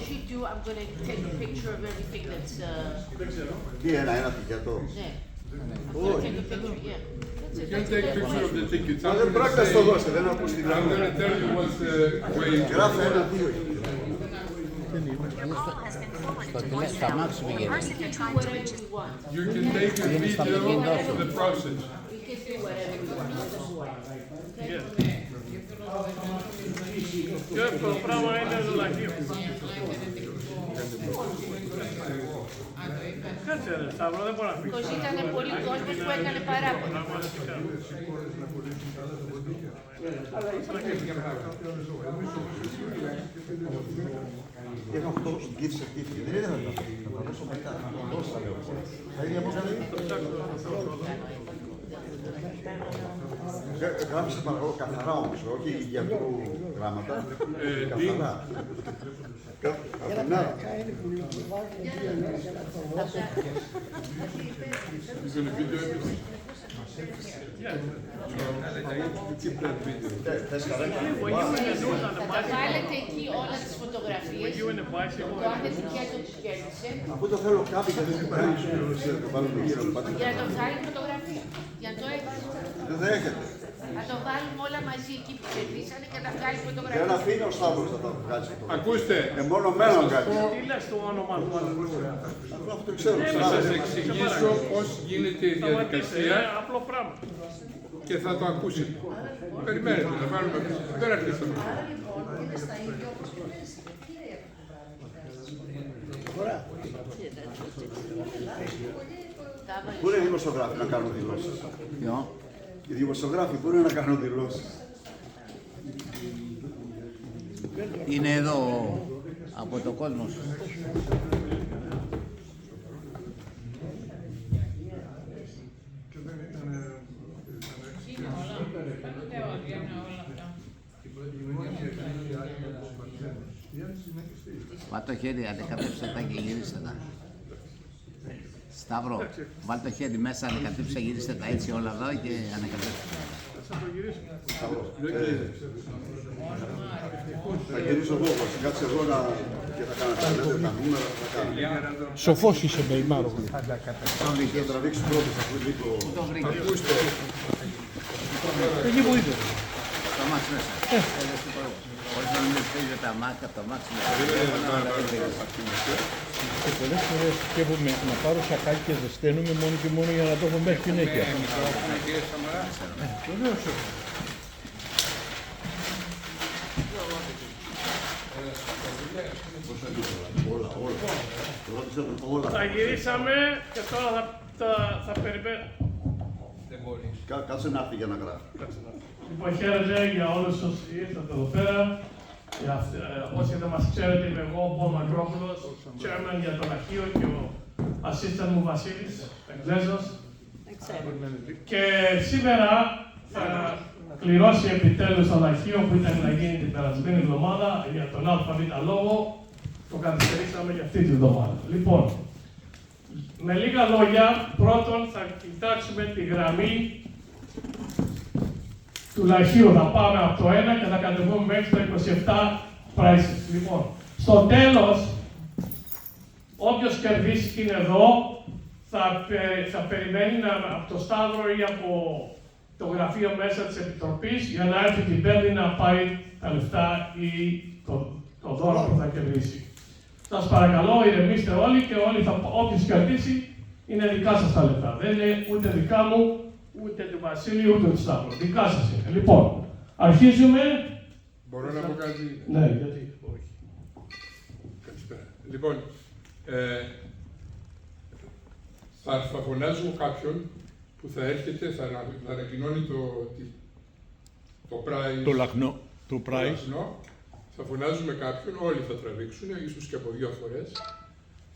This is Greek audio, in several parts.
usually do, I'm going to take a picture of everything that's... Τι ένα τυχετό. Ναι. I'm going to take a picture, yeah. You can take a picture of the tickets. Μα δεν πρέπει να στο δώσει, δεν ακούς την I'm γραμμή. going to tell you what's the way. Γράφε ένα-δύο. Στα μάξι πηγαίνει. Whatever we want. You can take a video of the process. We can do whatever we want. Πιο εύκολο πράγμα είναι το λαχείο. Κάτσε ρε Σταύρο, δεν μπορεί να πει. Because ήταν πολύ κόσμος που έκανε παράπονα. Έχω αυτό gift certificate. Δεν είναι αυτό. Θα δώσω μετά. Δώσα λέω. Τα ίδια πώς λέει. Γράψε παρακαλώ καθαρά όμως, όχι για το γράμματα. Καθαρά. Καθαρά. Θα βάλετε εκεί όλα τις φωτογραφίες, το κάθε τυχέτο που κέρδισε, Αφού το θέλω κάποιοι και δεν υπάρχει, το βάλουμε γύρω. για να το βγάλει φωτογραφία. Για να το έχει. Δεν δέχεται. Θα το βάλουμε όλα μαζί εκεί που κερδίσανε και να βγάλει Δεν φωτογραφία. αφήνει ο Σταύρος να το βγάλει. Ακούστε, Μόνο μένω κάτι. Τι λες το όνομα του Μαλακού. Αυτό το ξέρω. θα σας εξηγήσω πώς γίνεται η διαδικασία Απλό πράγμα. και θα το ακούσετε. Περιμένετε, να βάλουμε. Δεν αρχίσαμε. Πού είναι οι δημοσιογράφοι να κάνουν δηλώσεις. Ποιο? Οι δημοσιογράφοι πού είναι να κάνουν δηλώσεις. Είναι εδώ από το κόσμο. Βάλ' το χέρι, ανεκατέψτε τα και γυρίστε τα. Σταύρο, βάλ' το χέρι μέσα, ανεκατέψτε, γυρίστε τα έτσι όλα εδώ και ανεκατέψτε. Θα γυρίσω εγώ, θα κάτσε εγώ και θα κάνω τα νούμερα, θα κάνω. Σοφός είσαι Μπεϊμάρο. Θα τραβήξει πρώτο, θα πει λίγο. Ακούστε, Εκεί που είπε. Το μάξι μέσα. Όχι να μην στείλετε τα μάτια, το μάξι μέσα. Και πολλές φορές σκέφτομαι να πάρω σακάκι και ζεσταίνουμε μόνο και μόνο για να το έχω μέχρι συνέχεια. Βεβαίως. Τα γυρίσαμε και τώρα θα περιμένουμε. Κάτσε να έρθει για να γράφει. Λοιπόν, χαίρετε για όλους όσοι ήρθατε εδώ πέρα. Όσοι δεν μας ξέρετε, είμαι εγώ, ο Μπον Μακρόπουλος, chairman για το Λαχείο και ο assistant μου Βασίλης Εγγλέζος. Και σήμερα θα κληρώσει επιτέλους το Λαχείο που ήταν να γίνει την περασμένη εβδομάδα για τον ΑΒ λόγο. Το καθυστερήσαμε για αυτή τη εβδομάδα. Λοιπόν, με λίγα λόγια, πρώτον θα κοιτάξουμε τη γραμμή του Λαχείου. Θα πάμε από το 1 και θα κατεβούμε μέχρι το 27 prices. Λοιπόν, στο τέλος, όποιος κερδίσει και είναι εδώ, θα περιμένει από το Σταύρο ή από το γραφείο μέσα της Επιτροπής για να έρθει την Πέμπτη να πάει τα λεφτά ή το δώρο που θα κερδίσει. Σας παρακαλώ, ηρεμήστε όλοι και όποιος κερδίσει είναι δικά σας τα λεφτά. Δεν είναι ούτε δικά μου, ούτε του Βασίλειου, ούτε του Σταύρου. Δικά σας είναι. Λοιπόν, αρχίζουμε. μπορώ να πω κάτι. Ναι, γιατί όχι. Καλησπέρα. Λοιπόν, θα φωνάζω κάποιον που θα έρχεται, θα ανακοινώνει το price. Το price. Θα φωνάζουμε κάποιον, όλοι θα τραβήξουν, ίσως και από 2 φορές.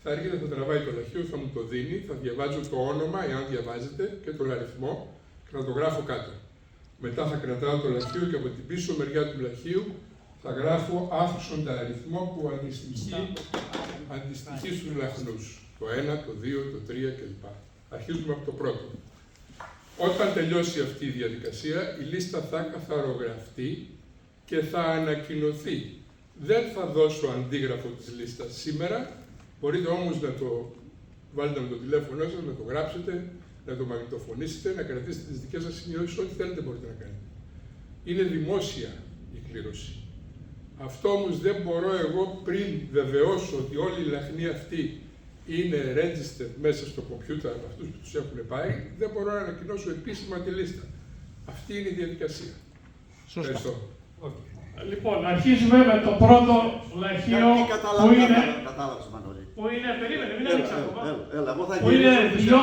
Θα έρχεται, θα τραβάει το λαχείο, θα μου το δίνει, θα διαβάζω το όνομα, εάν διαβάζετε, και τον αριθμό και να το γράφω κάτω. Μετά θα κρατάω το λαχείο και από την πίσω μεριά του λαχείου θα γράφω άφησοντα αριθμό που αντιστοιχεί στους λαχνούς. Το 1, το 2, το 3 κλπ. Αρχίζουμε από το πρώτο. Όταν τελειώσει αυτή η διαδικασία, η λίστα θα καθαρογραφτεί και θα ανακοινωθεί. Δεν θα δώσω αντίγραφο της λίστας σήμερα. Μπορείτε όμως να το βάλετε με το τηλέφωνο σας, να το γράψετε, να το μαγνητοφωνήσετε, να κρατήσετε τις δικές σας σημειώσεις, ό,τι θέλετε μπορείτε να κάνετε. Είναι δημόσια η κλήρωση. Αυτό όμως δεν μπορώ εγώ πριν βεβαιώσω ότι όλοι οι λαχνοί αυτοί είναι registered μέσα στο κομπιούτερ από αυτούς που τους έχουν πάει, δεν μπορώ να ανακοινώσω επίσημα τη λίστα. Αυτή είναι η διαδικασία. Σωστά. Ευχαριστώ. Λοιπόν, αρχίζουμε με το πρώτο λαχείο που είναι. Κατάλαβες, Μανώλη. Που είναι, περίμενε, μην ανοίξει ακόμα. Έλα, εγώ θα Που είναι γυρίσω.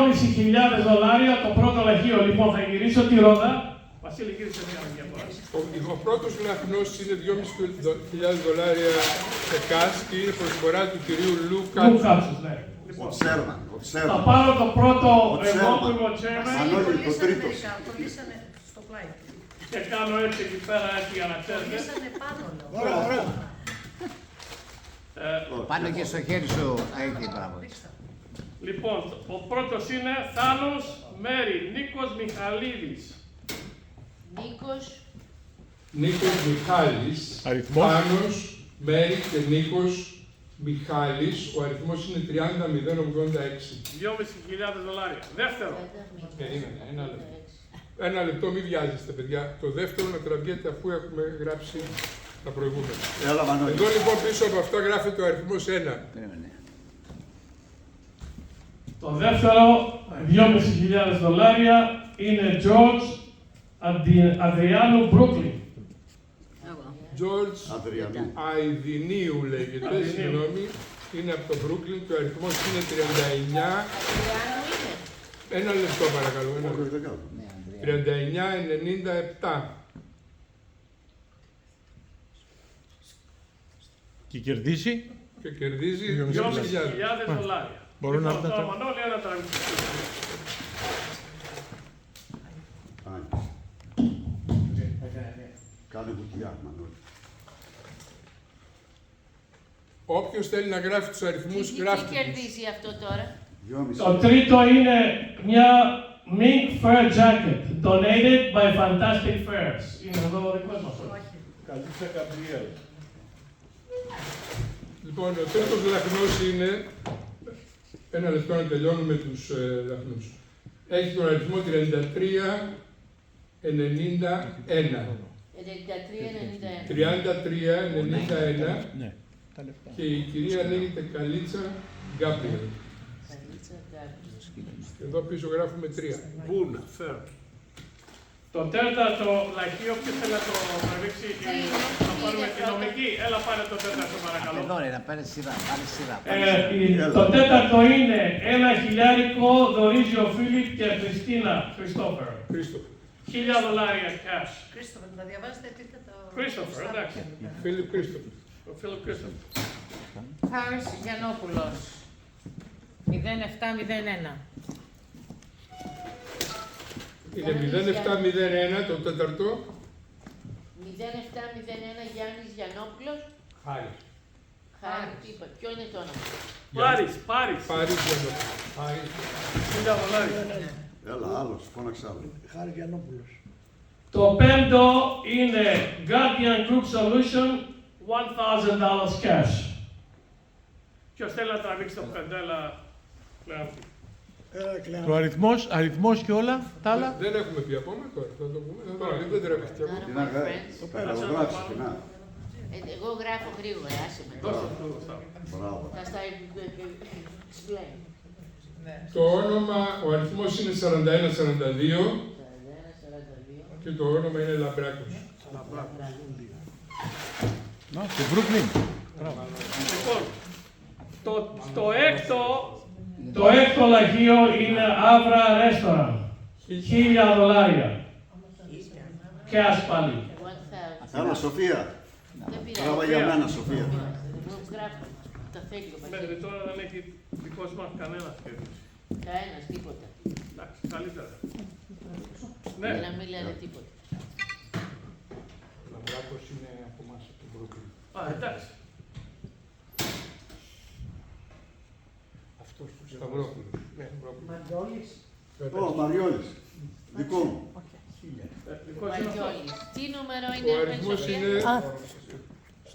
$2.500 το πρώτο λαχείο. Λοιπόν, θα γυρίσω τη ρόδα. Βασίλη, γύρισε μια φορά. Ο πρώτος λαχνός είναι $2.500 σε cash και είναι προσφορά του κυρίου Λου Κάτσος, ναι. Ο Τσέρμαν. Θα πάρω το πρώτο Ο εγώ που Τσέρμαν. είμαι ο Chairman Μανώλη, το τρίτος. Κολλήσανε στο πλάι. και κάνω έτσι εκεί πέρα έτσι για να ξέρετε. Κολλήσανε πάνω, λέω. Πάνω και στο χέρι σου έχει πράγμα. Λοιπόν, ο πρώτος είναι Θάνος Μέρη, Νίκος Μιχαλίδης. Νίκος Μιχάλης, Αριθμός. Πάνος, Μέρη και Νίκος Μιχάλης. Ο αριθμός είναι 30086. $2.500. Δεύτερο. Περίμενε, ένα λεπτό, μην βιάζεστε παιδιά. Το δεύτερο να τραβιέται αφού έχουμε γράψει τα προηγούμενα. Έλα, Μανώλη. Εδώ λοιπόν πίσω από αυτό γράφεται ο αριθμός 1. Περίμενε. Το δεύτερο $2.500 είναι George Αδριάνου Brooklyn. George Αδριανού. Αηδινίου λέγεται, συγγνώμη. Είναι από το Brooklyn και ο αριθμός είναι 39. Ένα λεπτό παρακαλώ. Ένα Όχι, λεπτό. δεν κάνω. 39,97. Και κερδίσει. Και κερδίζει $2.500. Μπορώ να Λοιπόν, ρωτάω. το Μανώλη ένα τραγουδιστή. Κάνε κουτιά, Μανώλη. Όποιος θέλει να γράφει τους αριθμούς, Τι γράφει. κερδίζει αυτό τώρα? 2,5. Το τρίτο είναι μια mink fur jacket donated by Fantastic Furs. Είναι εδώ ο δικός μας. Λοιπόν, ο τρίτος λαχνός είναι. Ένα λεπτό να τελειώνουμε τους λαχνούς. Έχει τον αριθμό 33,91. 93-91. 33,91 Ναι, τα λεφτά. και η κυρία λέγεται Καλίτσα Γκάμπριελ. Εδώ πίσω γράφουμε 3. Μπούνα, φέρ. Το τέταρτο λαχείο, ποιος θέλει να το τραβήξει, να πάρουμε τη νομική. Έλα πάρε το τέταρτο παρακαλώ. Εδώ ρε, να πάρεις σειρά, πάρεις σειρά. Το τέταρτο είναι $1.000 δωρίζει ο Φίλιπ και Χριστίνα Χριστόφερ. Χρήστο. $1.000 cash. Κρίστοφερ, να διαβάσετε επίθετο. Christopher, εντάξει. Φίλιπ Χρήστο. Ο Φίλιπ Christopher. Χάρης Γιαννόπουλος. 0701. Είναι 0701 το τέταρτο. 0701 Γιάννης Γιαννόπουλος. Χάρη. Χάρη, τι είπα, ποιο είναι το όνομα? Πάρης. Πάρης Γιαννόπουλος. $1.000. Έλα, άλλος, φώναξε άλλο. Το πέμπτο είναι Guardian Group Solution, $1,000 cash. Ποιος θέλει να τραβήξει το πεντέλα πλέον? Το αριθμός και όλα τα άλλα. Δεν έχουμε πει ακόμα τώρα. Θα το πούμε. Τώρα δεν τρέχει ακόμα. Τι να γράψεις, θα το γράψεις, τι να. Εγώ γράφω γρήγορα, άσε με. Δώστε το Γουστάβο. Μπράβο. Θα στα explain. Το όνομα, ο αριθμός είναι 4142 και το όνομα είναι Λαμπράκος. Να, στο Brooklyn. Λοιπόν, το έκτο λαχείο είναι Avra Restaurant. $1.000. Cash πάλι. 1,000. Έλα, Σοφία. Δεν Τράβα πειράζει. για μένα, Σοφία. Εγώ γράφω. Τα θέλει ο Μέχρι Παγγέλης. τώρα δεν έχει δικός μας κανένας κέρδος. Κανένας, τίποτα. Εντάξει, καλύτερα. Ναι. Για να μην λένε τίποτα. Ο Λαμπράκος είναι από εμάς, από τον Brooklyn. Α, εντάξει. Αυτός του Σταυρόπουλος. Ναι, Μαριόλης. Ω, Μαριόλης. Δικό μου. Δικός είναι αυτό. Μαριόλης. Τι νούμερο Ο είναι, αριθμός Σοφία? είναι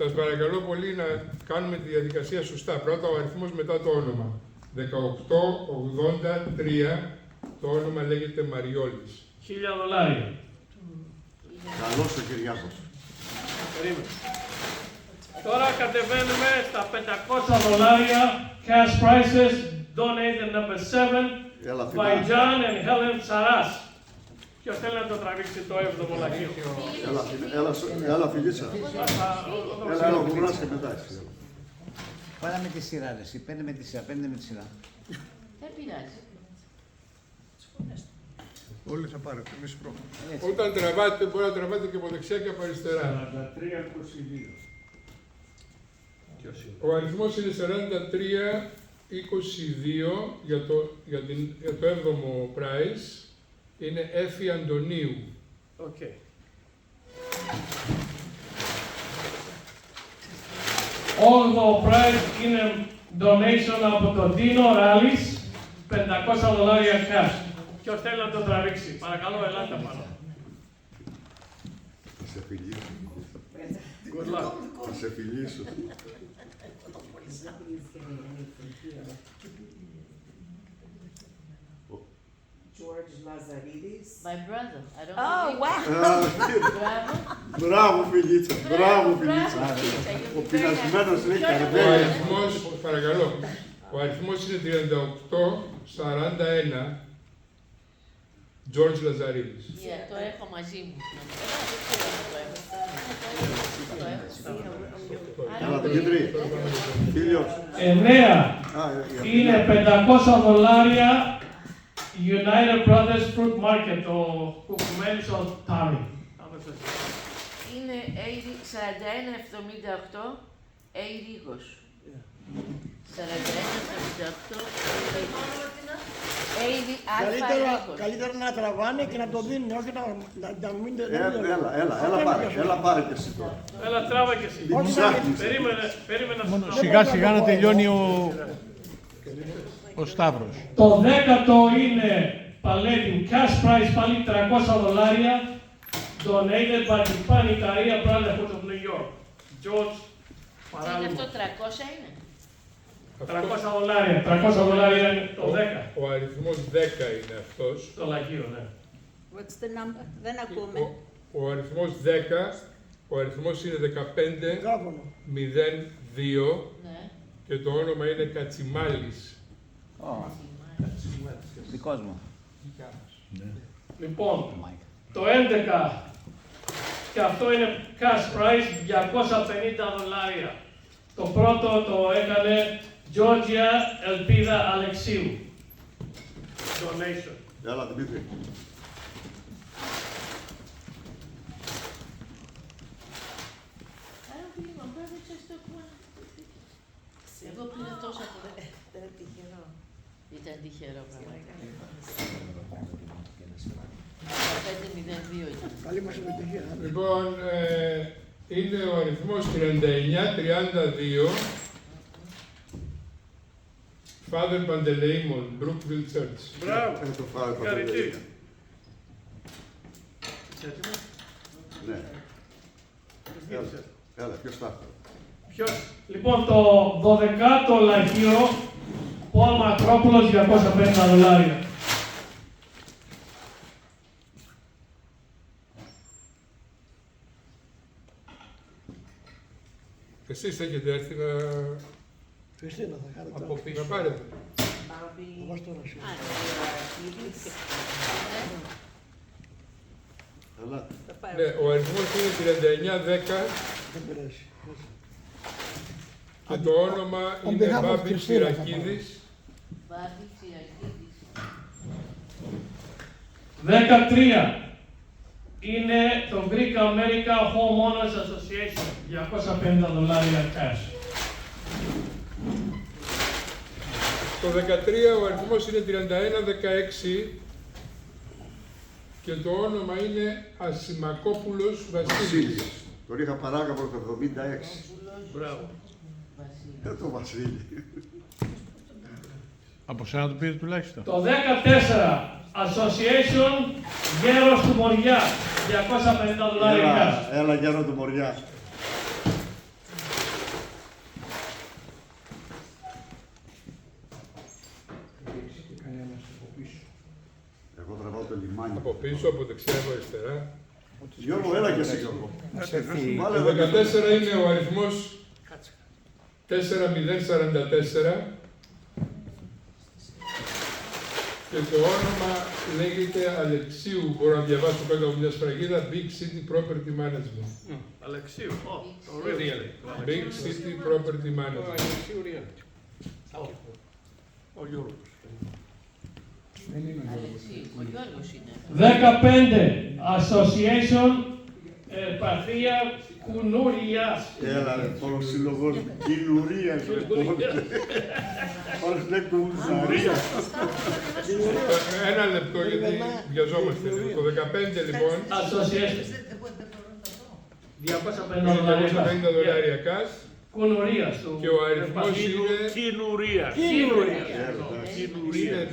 Σας παρακαλώ πολύ να κάνουμε τη διαδικασία σωστά. Πρώτα ο αριθμός, μετά το όνομα. 1883, το όνομα λέγεται Μαριόλης. $1,000. Καλώς ο Κυριάκος. Περίμενε. Τώρα κατεβαίνουμε στα $500. Cash prices. Donated number 7 Έλα, by Αθηνά. John and Helen Saras. Ποιος θέλει να το τραβήξει το 7ο λαχείο. Έλα, Φιλίτσα. Έλα, ο Γουρνάς και μετά εσύ. Πάρα με τη σειρά, ρε. Εσύ παίρνει με τη σειρά, παίρνει με τη σειρά. Δεν πειράζει. Όλοι θα πάρετε, εμείς πρώτα. Όταν τραβάτε, μπορεί να τραβάτε και από δεξιά και από αριστερά. 43-22. Ο αριθμός είναι 43-22 για το 7ο prize. Είναι Έφη Αντωνίου. Οκ. Όλο prize είναι donation από τον Dino Rallis, $500 cash. Ποιος θέλει να το τραβήξει, παρακαλώ, ελάτε πάνω. Θα σε φιλήσω. Good luck. Θα σε φιλήσω. George Lazaridis. My brother. I don't Oh, believe- wow. Μπράβο. Μπράβο, Φιλίτσα. Μπράβο, Φιλίτσα. Μπράβο. Ο πεινασμένος λέει Ποιος είναι Ο καρδέλα. αριθμός, παρακαλώ, ο αριθμός είναι 38-41. George Λαζαρίδης. Το έχω μαζί μου. Δεν ξέρω αν το έχω. Το έχω. Έλα, Δημήτρη. Φίλιος. 9 Α, είναι $500 United Brothers Fruit Market, το κουκουμένι στο Τάρι. Είναι 41-78 Ρίγος. 41-78 Καλύτερα να τραβάνε και να το δίνουν, όχι να μην το Έλα, πάρε και εσύ τώρα. Έλα, τράβα και εσύ. Μην ψάχνεις. Περίμενε να σου Σιγά σιγά να τελειώνει ο Σταύρος. Το 10ο είναι Palladium Cash Prize, πάλι $300. Donated by the Panikaria Brotherhood of New York. George, Είναι παράδειγμα. αυτό 300 είναι. $300. $300 είναι το 10. Ο αριθμός 10 είναι αυτός. Το λαγείο, ναι. What's the number? Δεν ακούμε. Ο αριθμός 10, ο αριθμός είναι 15-02 Ναι. και το όνομα είναι Κατσιμάλης. Δικός μου. Λοιπόν, το 11 και αυτό είναι cash prize $250. Το πρώτο το έκανε Georgia Ελπίδα Αλεξίου. Donation. Έλα, Δημήτρη. Άρα πήγαμε πέρα και στο κουβάνι. Εγώ πήρα τόσα που δεν ήταν τυχερό. Ήταν τυχερό πραγματικά. 15-02 ήταν. Καλή μας συμμετοχή. Λοιπόν, είναι ο αριθμός 39-32 Father Παντελεήμων, Brookville Church. Μπράβο. Το φάω, Συγχαρητήρια. Ναι. Έλα, ποιος θα έρθει. Ποιος? Λοιπόν, το 12ο λαχείο, Πολ Μακρόπουλος, $250. Εσείς έχετε έρθει να Χριστίνα, θα χαρώ από πίσω. Να πάρετε. Έλα. Ναι, ο αριθμός είναι 39-10 Δεν πειράζει. και το όνομα είναι behalf of Μπάμπη Χριστίνα θα Τσιρακίδης. Μπάμπη Τσιρακίδης. 13 είναι το Greek America Homeowners Association, $250 cash. Το 13 ο αριθμός είναι 31-16 και το όνομα είναι Ασημακόπουλος Βασίλης. Βασίλης. Τον είχα παράγαπο το 76. Μπράβο. Το Βασίλη. Από σένα το πήρε τουλάχιστον. Το 14 Association Γέρος του Μοριά, $250 cash. Έλα, γέρο του Μοριά. το λιμάνι. Από πίσω, από δεξιά, από αριστερά. Γιώργο, έλα και εσύ, Γιώργο. Το 14 είναι ο αριθμός 4044 και το όνομα λέγεται Αλεξίου. Μπορώ να διαβάσω κάτω από μια σφραγίδα. Big City Property Management. Αλεξίου. Το really. Big City Property Management. Ο Γιώργος. Ο Γιώργος είναι. 15. Association Πατρία Κουνούριας. Έλα ρε, ο σύλλογος Κινουρίας. Όλος λέει Κουνουρίας. Ένα λεπτό γιατί βιαζόμαστε. Το 15 λοιπόν. Association. 250 δολάρια cash. Κουνουρίας. Και ο αριθμός είναι. Κινουρίας. Είναι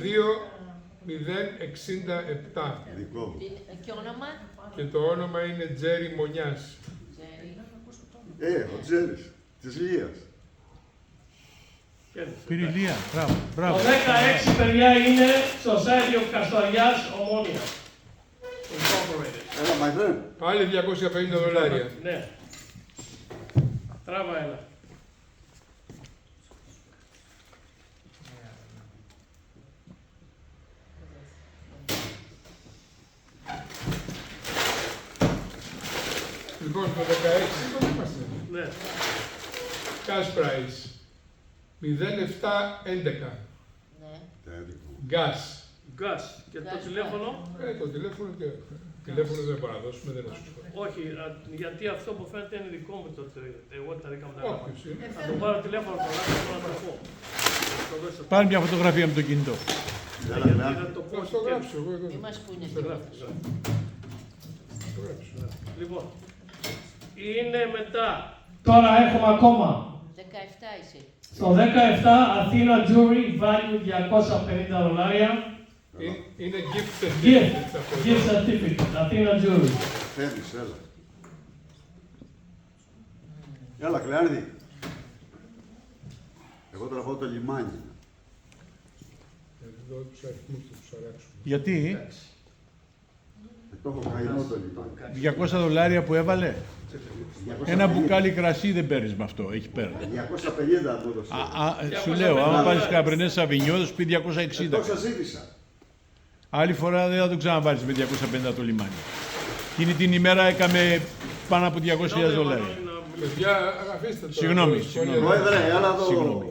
2067. Δικό μου. Και όνομα. Και το όνομα είναι Τζέρι Μονιάς. Ο Τζέρις, της Λίας. Πυρηλία, μπράβο, Το μπράβο. 16 παιδιά είναι Society of Καστοριάς Ομόνια. Incorporated. Έλα, my friend. Πάλι 250 δολάρια. Ναι. Τράβα ένα. Λοιπόν, το 16 πού είμαστε. Ναι. Cash price 0711. Ναι. Gas. Γκάς. Και το τηλέφωνο. Το τηλέφωνο και. Τηλέφωνο δεν μπορώ να δώσουμε, δεν είναι σωστό. Όχι, γιατί αυτό που φαίνεται είναι δικό μου το τηλέφωνο. Εγώ τα δικά μου τα Όποιος είναι. Θα το πάρω τηλέφωνο τώρα και να το πω. Θα το δώσω. Πάρε μια φωτογραφία με το κινητό. Γιατί θα το πω Θα στο το γράψω εγώ εδώ. Μη μας πούνε Το τίποτα. γράφεις. Θα το γράψω. Λοιπόν, είναι μετά. Τώρα έχουμε ακόμα. 17 είσαι. Στο 17 Αθήνα Jury value 250 δολάρια. Είναι gift Gift. certificate. Gift certificate. Αθήνα Jury. Φεύγεις, έλα. Έλα, Κλεάνδη. Εγώ τώρα πάω το λιμάνι. Εδώ τους αριθμούς θα τους αλλάξουμε. Γιατί Το έχω καημό το λιμάνι. 200 δολάρια που έβαλε. Ένα μπουκάλι κρασί δεν παίρνεις με αυτό, εκεί πέρα. 250 από το σύνολο. Σου λέω, άμα πάρεις καπρενές Σαβινιό, θα σου πει 260. Τόσα ζήτησα. Άλλη φορά δεν θα το ξαναβάλεις με 250 το λιμάνι. Εκείνη την ημέρα έκαμε πάνω από 200.000 δολάρια. Παιδιά, αφήστε το. Συγγνώμη, το- συγγνώμη. Πρόεδρε, έλα εδώ. Συγγνώμη.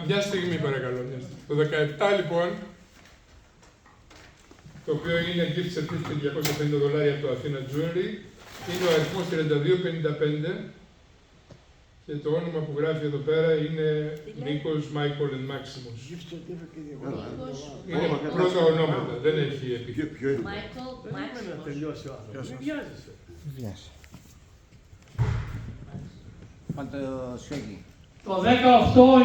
Μια στιγμή παρακαλώ. Μια στιγμή. Το 17 λοιπόν, το οποίο είναι gift certificate 250 δολάρια από το Athena Jewelry, είναι ο αριθμός 3255 και το όνομα που γράφει εδώ πέρα είναι Νίκος, Μάικολ and Μάξιμος. Είναι πρώτα ονόματα, δεν έχει επίθεση. Ποιο είναι. Μάικλ, Δεν να Μάξιμος. τελειώσει ο άνθρωπος. Μην βιάζεσαι. Φαντασιώκη. Το 18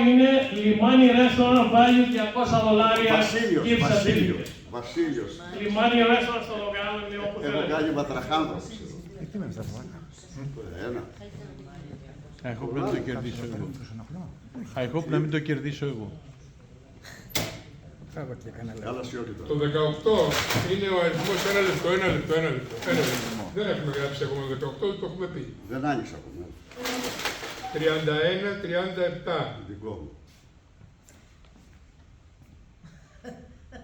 είναι λιμάνι restaurant value 200 δολάρια Βασίλειος, gift Βασίλειος, certificate. Βασίλειος. Λιμάνι restaurant στο Λογάνο όπου Έχω θέλετε. κάνει βατραχάνθρωπος. Ένα. I hope να μην το κερδίσω εγώ. I hope να μην το κερδίσω εγώ. Άλλα σιώκη Το τώρα. 18 είναι ο αριθμός, ένα λεπτό. Δεν έχουμε γράψει ακόμα το 18, το έχουμε πει. Δεν άνοιξα από μένα. 31-37. Δικό μου.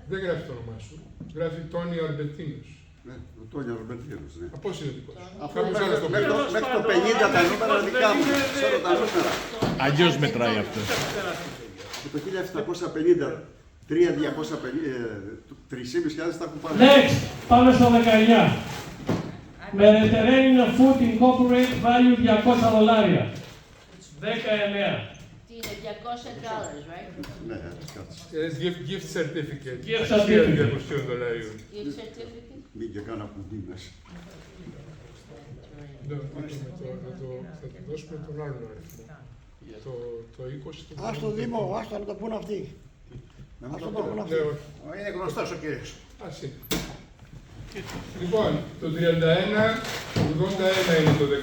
Δεν γράφει το όνομά σου. Γράφει Τόνι Αλμπερτίνος. Ναι, ο Τόνια Ρομπερτίνος, ναι. Πώς είναι δικός σου. Αφού Κάπως άλλο το μέχρι πει. το- μέχρι το 50 τα νούμερα δικά μου. Ξέρω τα νούμερα. Αλλιώς μετράει αυτό. Και το 1750, 3.250 θα έχουν πάρει. Next, πάμε στο 19. Mediterranean Food Incorporated value 200 δολάρια. 19. Τι είναι, $200, right? Ναι, κάτσε. Gift certificate. Gift Αξία certificate. $200. Gift certificate. Μην και κάνα κουμπί μέσα. Ναι, θα του δώσουμε τον άλλον αριθμό. Το 20 το Ας το Δήμο, ας το να το πούν αυτοί. Ας το πούν αυτοί. Ναι, όχι. Είναι γνωστός ο κύριος. Ας είναι. Λοιπόν, το 31-81 είναι το 19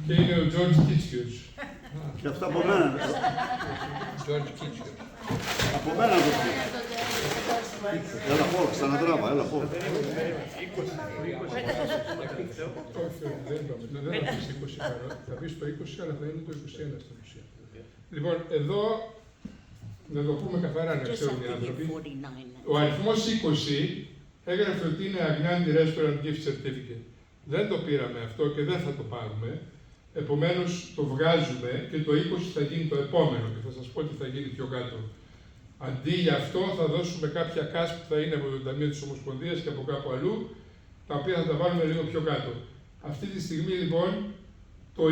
και είναι ο George Kitschers. Και αυτά από μένα. George Kitschers. Από μένα το πει. Έλα πω, ξανατράβα, έλα πω. Όχι, δεν θα πεις 20 παρά. Θα πεις το 20, αλλά θα είναι το 21 στην ουσία. Λοιπόν, εδώ, να το πούμε καθαρά να ξέρουν οι άνθρωποι, ο αριθμός 20 έγραφε ότι είναι Agnandi Restaurant Gift Certificate. Δεν το πήραμε αυτό και δεν θα το πάρουμε. Επομένως, το βγάζουμε και το 20 θα γίνει το επόμενο και θα σας πω τι θα γίνει πιο κάτω. Αντί για αυτό θα δώσουμε κάποια cash που θα είναι από το Ταμείο της Ομοσπονδίας και από κάπου αλλού, τα οποία θα τα βάλουμε λίγο πιο κάτω. Αυτή τη στιγμή λοιπόν το 20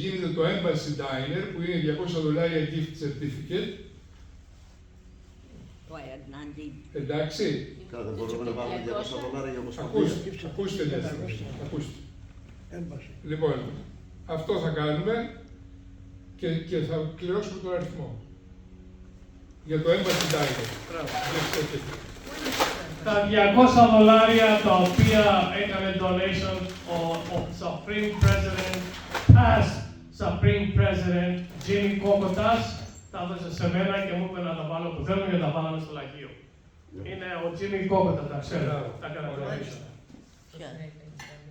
γίνεται το Embassy Diner που είναι $200 gift certificate. Εντάξει. Καλά, δεν μπορούμε να βάλουμε $200 για Ομοσπονδία. Ακούστε μια ακούστε. Λοιπόν, αυτό θα κάνουμε και θα κληρώσουμε τον αριθμό. Για το Embassy Diner. Τα $200 τα οποία έκανε donation ο Supreme President, past Supreme President Jimmy Kokotas, τα έδωσε σε μένα και μου είπε να τα βάλω που θέλω και τα βάλαμε στο λαγείο. Είναι ο Jimmy Kokotas, τα ξέρω, τα έκανε donation.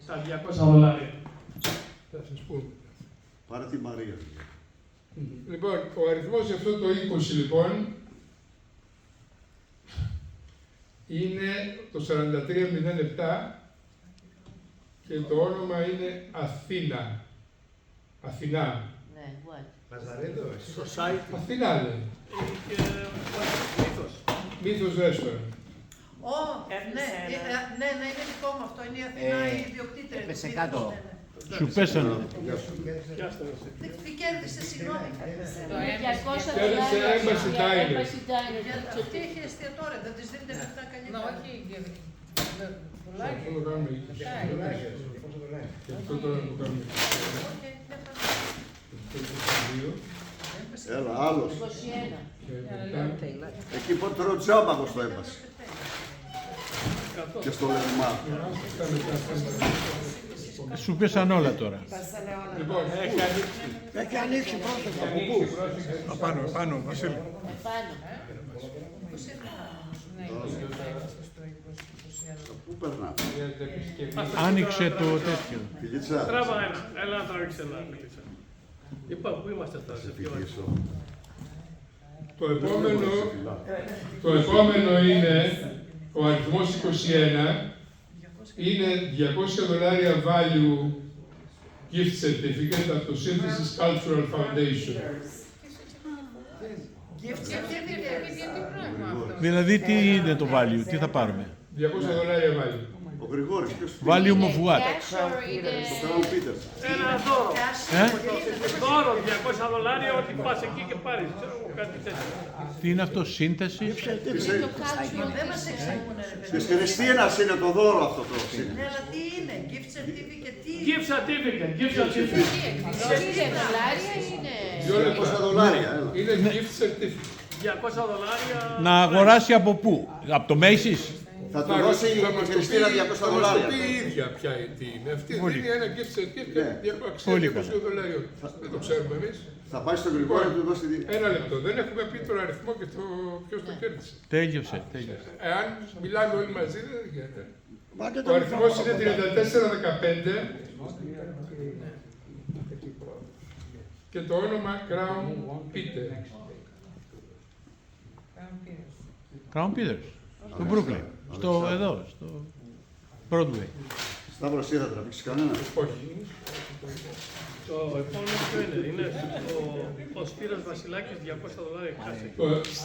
Τα $200. Θα σας πούμε. Πάρε τη Μαρία. Λοιπόν, ο αριθμός για αυτό το 20 λοιπόν είναι το 4307 και το όνομα είναι Αθήνα. Αθηνά. Ναι, what? Αθηνά λέει. Μύθος Restaurant. Ναι, είναι δικό μου αυτό. Είναι η Αθηνά η ιδιοκτήτρια. Έπεσε κάτω. Σου πέσανε. Τι κέρδισε, συγγνώμη. Κέρδισε Embassy Diner. Αυτή έχει εστιατόρια, δεν της δίνετε λεφτά καλύτερα. Όχι, Αυτό το κάνουμε 20. Και αυτό τώρα το κάνουμε 20. Έλα, άλλος. 21. Εκεί πότε τρώω τζάμπαγο στο Embassy. Και στο Λερμά. Σου πέσαν όλα τώρα. Λοιπόν, Έχει ανοίξει πρόσεχα. από πού? Επάνω, Βασίλη. Επάνω. Πού περνά. Άνοιξε το τέτοιο. Φιλίτσα. Τράβα ένα, έλα να τραβήξει ένα. Είπα, πού είμαστε τώρα, σε ποιο Φιλίσω. Το επόμενο είναι ο αριθμός 21. Είναι $200 value gift certificate από το Synthesis Cultural Foundation. Δηλαδή τι είναι το value, τι θα πάρουμε. $200 value. Ο Γρηγόρης, ποιος Volume of what. Cash or είναι... Το Crown Peters. Ένα δώρο. Ε? Δώρο, $200, ό,τι πας εκεί και πάρεις. Ξέρω εγώ, κάτι τέτοιο. Τι είναι αυτό, σύνθεση. Το cultural. Δεν μας εξηγούν, ρε παιδί. Της Χριστίνας είναι το δώρο αυτό το Ναι, σύνθεση. αλλά τι είναι, gift certificate, τι είναι. Gift certificate, gift certificate. Είναι δολάρια ή είναι... $200, έλα. Είναι gift certificate. $200. Να αγοράσει από πού, από το Macy's. Θα του δώσει η Χριστίνα $200. Θα μας το πει η ίδια ποια τι είναι. Αυτή δίνει ένα gift certificate Πολύ αξία $200. Δεν το ξέρουμε εμείς. Θα πάει στον Γρηγόρη να του δώσει. Ένα λεπτό. Δεν έχουμε πει τον αριθμό και ποιος το κέρδισε. Τέλειωσε. Εάν μιλάμε όλοι μαζί δεν γίνεται. Πάτε Ο το αριθμός είναι 3415 και το όνομα Crown Peter. Crown Peters. Στο Brooklyn. Εδώ, στο Broadway. Σταύρο, εσύ θα τραβήξεις κανένα. Όχι. Το επόμενο ποιο είναι, είναι ο Σπύρος Βασιλάκης $200 κάσε.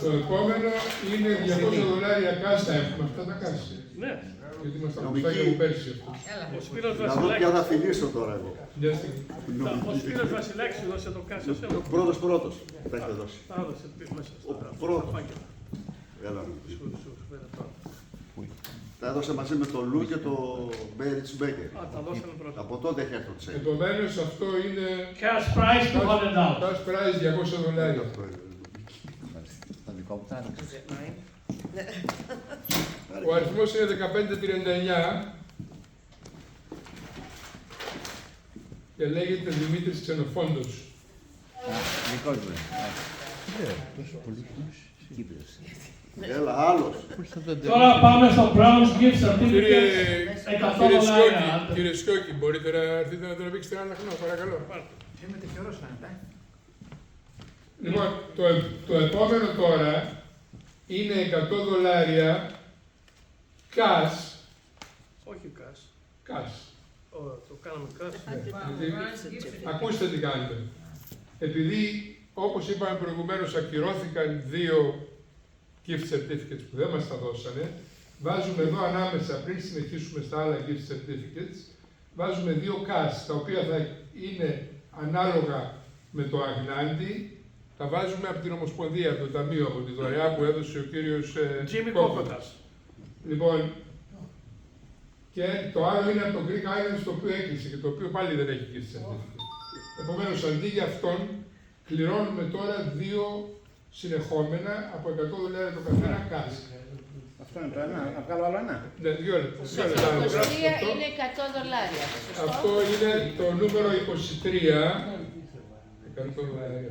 Το επόμενο είναι $200 κάστα. Έχουμε αυτά τα κάστα. Ναι, Γιατί μας τα κουστάκια από πέρσι αυτό. ο Σπύρος Να δω ποια θα Βασιλάκης. φιλήσω τώρα εγώ. Μια στιγμή. Ο Σπύρος Βασιλάκης σου δώσε το κάσε σε όλο. Πρώτος. Θα έχετε δώσει. Θα έδωσε μέσα Ο στο πρώτος. φάκελο. Έλα. Σου φέρε τώρα. Τα έδωσε μαζί με το Λου και το Μπέιριτς Μπέκερ. Α, τα δώσαμε πρώτα. Από τότε έχει έρθει το τσέκ. Επομένως αυτό είναι Cash price $200. cash prize $200. Το δικό μου θα άνοιξε. Ο αριθμός είναι 1539 και λέγεται Δημήτρης Ξενοφόντος. Δικός μου. Τόσο πολύ. Κύπρος. Έλα, άλλος. Τώρα πάμε στο Brown's Gift Certificate. $100. Κύριε Σιώκη, μπορείτε να έρθετε να τραβήξετε ένα λαχνό, παρακαλώ. Είμαι τυχερός να είναι. Λοιπόν, το επόμενο τώρα είναι $100 cash. Όχι cash. Cash. Το κάναμε cash. Ακούστε τι κάνετε. Επειδή, όπως είπαμε προηγουμένως, ακυρώθηκαν 2 gift certificates που δεν μας τα δώσανε, βάζουμε εδώ ανάμεσα, πριν συνεχίσουμε στα άλλα gift certificates, βάζουμε 2 cash, τα οποία θα είναι ανάλογα με το Αγνάντι. Τα βάζουμε από την Ομοσπονδία, από το Ταμείο, από τη δωρεά που έδωσε ο κύριος Jimmy Κόκοτας. Λοιπόν, και το άλλο είναι από το Greek Islands, το οποίο έκλεισε και το οποίο πάλι δεν έχει gift certificate. Επομένως, αντί για αυτόν, κληρώνουμε τώρα 2 συνεχόμενα από $100 το καθένα cash. Αυτό είναι το ένα, να βγάλω άλλο ένα. Ναι, 2 λεπτά. Στο 23 είναι $100. Αυτό είναι το νούμερο 23. $100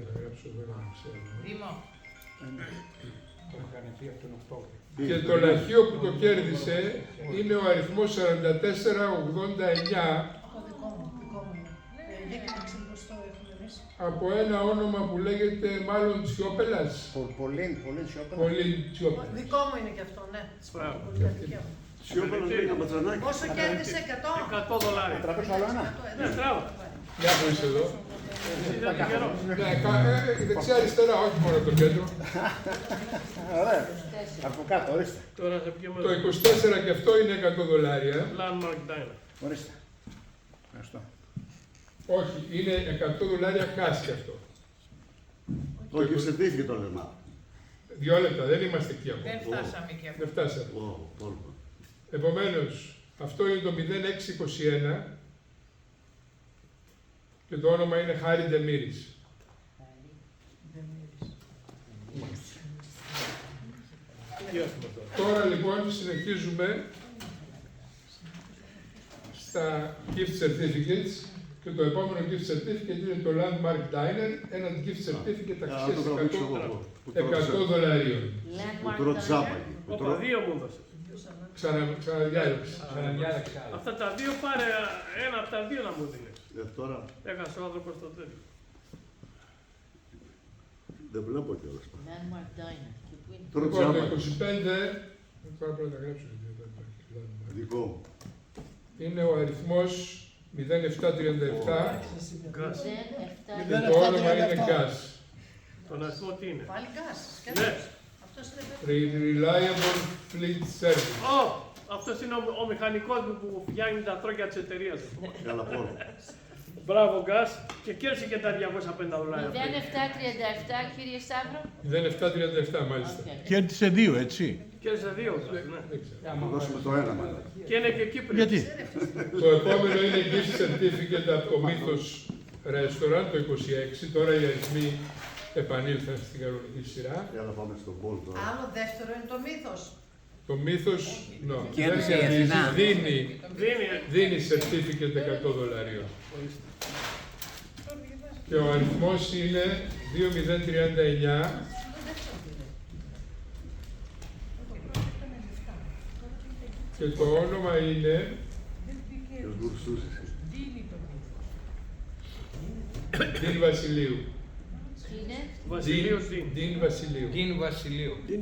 θα γράψω εδώ να ξέρω. Δήμο. Και το λαχείο που το κέρδισε είναι ο αριθμός 4489 από ένα όνομα που λέγεται μάλλον Τσιόπελας. Πολύ σιόπελα. Πολύ Τσιόπελας. Δικό μου είναι και αυτό, ναι. Σιώπελος λέει ένα ματσανάκι. Πόσο κέρδισε, 100? $100. Να τραβήξω άλλο ένα. Ναι, τράβα. Για που είσαι εδώ. Ήταν τυχερό. Ναι, δεξιά αριστερά, όχι μόνο το κέντρο. Ωραία. Από κάτω, ορίστε. Τώρα σε ποιο Το 24 και αυτό είναι $100. Landmark Diner. Ορίστε. Ευχαριστώ. Όχι, είναι $100 cash και αυτό. Όχι, certificate το λέμε. 2 λεπτά, δεν είμαστε εκεί ακόμα. Δεν φτάσαμε εκεί Δεν φτάσαμε. Ω, Επομένως, αυτό είναι το 0621 και το όνομα είναι Χάρη Ντεμίρης. Τώρα λοιπόν συνεχίζουμε στα gift certificates και το επόμενο gift certificate είναι το Landmark Diner, ένα gift certificate αξίας $100. Που τρώω τζάμπα. Όπα, 2 μου έδωσες. Ξαναδιάλεξα. Αυτά τα 2 πάρε, ένα από τα 2 να μου δίνεις. Τώρα Έχασε ο άνθρωπος το τέλειο. δεν βλέπω κιόλας. Landmark Diner. Και πού είναι? Τρώω Λοιπόν, το τζάμπα. 25, τώρα πρέπει να τα γράψω γιατί δεν υπάρχει Landmark. Δικό μου. Είναι ο αριθμός 0737 και 07. το όνομα είναι Gas. Τον αριθμό τι είναι? Πάλι γκάς. Ναι. Αυτός είναι Reliable Fleet Service. Αυτός είναι ο μηχανικός μου που φτιάχνει τα τρόκια της εταιρείας μου. Καλά πόνο. Μπράβο, Γκάς. Και κέρδισε και τα $250. 0737, κύριε Σταύρο. 0737 μάλιστα. Okay. Κέρδισε 2, έτσι. Κέρδισε 2, ναι. Δεν ξέρω. Θα δώσουμε το ένα μάλλον. Και είναι και Κύπριος. Γιατί? Το επόμενο είναι gift certificate από το Mythos Restaurant, το 26. Τώρα οι αριθμοί επανήλθαν στην κανονική σειρά. Έλα πάμε στον Πολ τώρα. Άλλο δεύτερο είναι το μύθος. Το Mythos Κέρδισε η Αθηνά. δίνει certificate $100. Και ο αριθμός είναι 2039 και το όνομα είναι Ποιος γουρσούς εσύ. Ντίν Βασιλείου. Είναι. Βασιλείος Δίν. Ντίν Βασιλείου. Την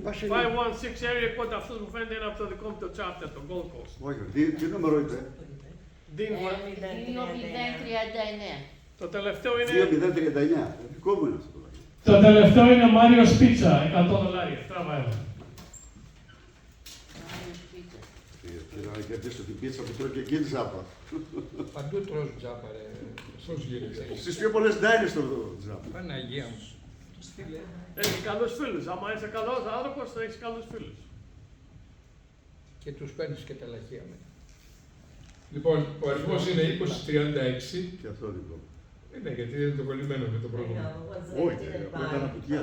Βασιλεία. 516 area code, αυτός μου φαίνεται είναι από το δικό μου το chapter, το Gold Coast. Όχι, τι νούμερο είναι. Δίν, 2039. το τελευταίο είναι... 2039. Δικό μου είναι αυτό. Το τελευταίο είναι Μάριος Πίτσα, $100. Τράβα ένα. Μάριος Πίτσα. Να κερδίσω την πίτσα που τρώει και εκεί τζάπα. Παντού τρως τζάπα, ρε. Πώς γίνεται. Στις πιο πολλές ντάινες το τζάπα. Παναγία μου. Έχει καλούς φίλους. Άμα είσαι καλός άνθρωπος, θα έχεις καλούς φίλους. Και τους παίρνεις και τα λαχεία μετά. Λοιπόν, ο αριθμός είναι 2036. Και αυτό δικό μου. Ναι, γιατί είναι το κολλημένο με το πρόβλημα. Όχι, εγώ έκανα κουτιά.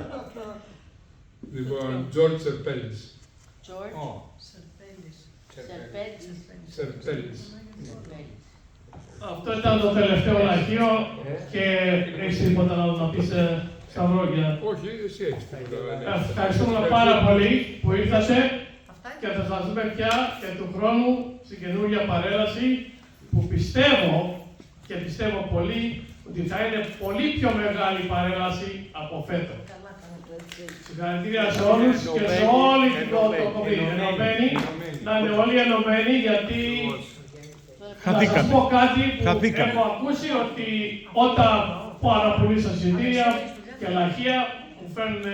Λοιπόν, George Serpelis. George. Σερπέλης. Σερπέτης. Serpelis. Αυτό ήταν το τελευταίο λαχείο και έχεις τίποτα να πεις Σταυρό, για... Όχι, εσύ έχεις τίποτα. Ευχαριστούμε πάρα πολύ που ήρθατε Αυτά και θα σας δούμε πια και του χρόνου στην καινούργια παρέλαση που πιστεύω πολύ ότι θα είναι πολύ πιο μεγάλη παρέλαση από φέτος. Συγχαρητήρια σε όλους και σε όλη την κομμουνή. Ενωμένοι, να είναι όλοι ενωμένοι γιατί θα σας πω κάτι που έχω ακούσει ότι όταν πάω να πουλήσω εισιτήρια και λαχεία που φέρνουν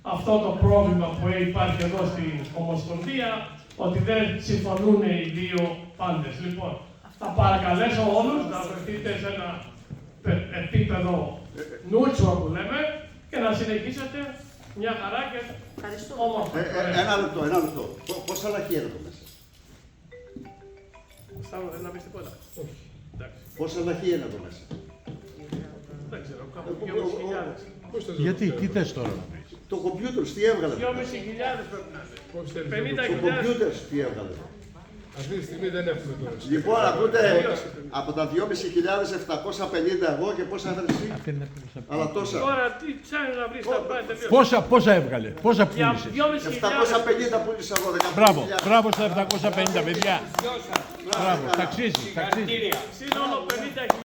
αυτό το πρόβλημα που υπάρχει εδώ στην Ομοσπονδία ότι δεν συμφωνούν οι δύο πάντες. Λοιπόν, θα παρακαλέσω όλους να βρεθείτε σε ένα επίπεδο νούτσο που λέμε και να συνεχίσετε μια χαρά και όμορφα. Ένα λεπτό. Πόσα λαχεία είναι εδώ μέσα? Να πεις τίποτα. Πόσα λαχεία είναι εδώ μέσα? Δεν ξέρω, κάπου 2.500. Γιατί, τι θες τώρα? Το κομπιούτερ τι έβγαλε? 2.500 πρέπει να είναι. Το κομπιούτερ τι έβγαλε? Αυτή τη στιγμή δεν έχουμε τώρα. Λοιπόν, ακούτε, από τα 2.500 750 εγώ και πόσα έφερε εσύ? Αλλά τόσα. Τώρα τι ψάχνει να βρεις τα πάντα τελείως. Πόσα έβγαλε, πόσα Για πούλησε? 2.500. 750 πούλησα εγώ, 15.000. Μπράβο στα 750 παιδιά. Μπράβο, ταξίζει. Σύνολο 50.000.